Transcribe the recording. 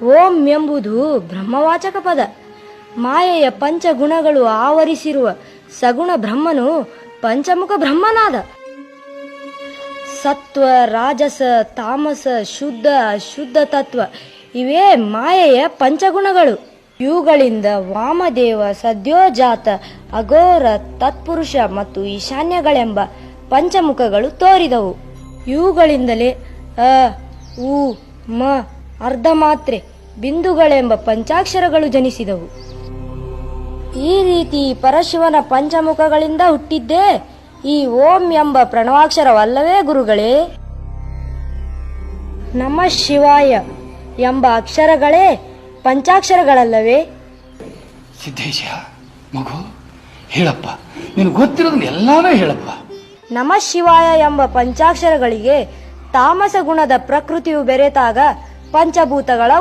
ಓಂ ಎಂಬುದು ಬ್ರಹ್ಮವಾಚಕ ಪದ. ಮಾಯೆಯ ಪಂಚಗುಣಗಳು ಆವರಿಸಿರುವ ಸಗುಣ ಬ್ರಹ್ಮನು ಪಂಚಮುಖ ಬ್ರಹ್ಮನಾದ. ಸತ್ವ, ರಾಜಸ, ತಾಮಸ, ಶುದ್ಧ, ಅಶುದ್ಧ ತತ್ವ ಇವೇ ಮಾಯೆಯ ಪಂಚಗುಣಗಳು. ಇವುಗಳಿಂದ ವಾಮದೇವ, ಸದ್ಯೋಜಾತ, ಅಘೋರ, ತತ್ಪುರುಷ ಮತ್ತು ಈಶಾನ್ಯಗಳೆಂಬ ಪಂಚಮುಖಗಳು ತೋರಿದವು. ಇವುಗಳಿಂದಲೇ ಅ, ಉ, ಮ, ಅರ್ಧ ಮಾತ್ರೆ, ಬಿಂದುಗಳೆಂಬ ಪಂಚಾಕ್ಷರಗಳು ಜನಿಸಿದವು. ಈ ರೀತಿ ಪರಶಿವನ ಪಂಚಮುಖಗಳಿಂದ ಹುಟ್ಟಿದ್ದೇ ಈ ಓಂ ಎಂಬ ಪ್ರಣವಾಕ್ಷರವಲ್ಲವೇ ಗುರುಗಳೇ? ನಮಃ ಶಿವಾಯ ಎಂಬ ಅಕ್ಷರಗಳೇ ಪಂಚಾಕ್ಷರಗಳಲ್ಲವೇ? ಸಿದ್ದೇಶ ಮಗು, ಹೇಳಪ್ಪ, ನಿನಗೆ ಗೊತ್ತಿರೋದನ್ನ ಎಲ್ಲಾನು ಹೇಳಪ್ಪ. ನಮಃ ಶಿವಾಯ ಎಂಬ ಪಂಚಾಕ್ಷರಗಳಿಗೆ ತಾಮಸ ಗುಣದ ಪ್ರಕೃತಿಯು ಬೆರೆತಾಗ ಪಂಚಭೂತಗಳ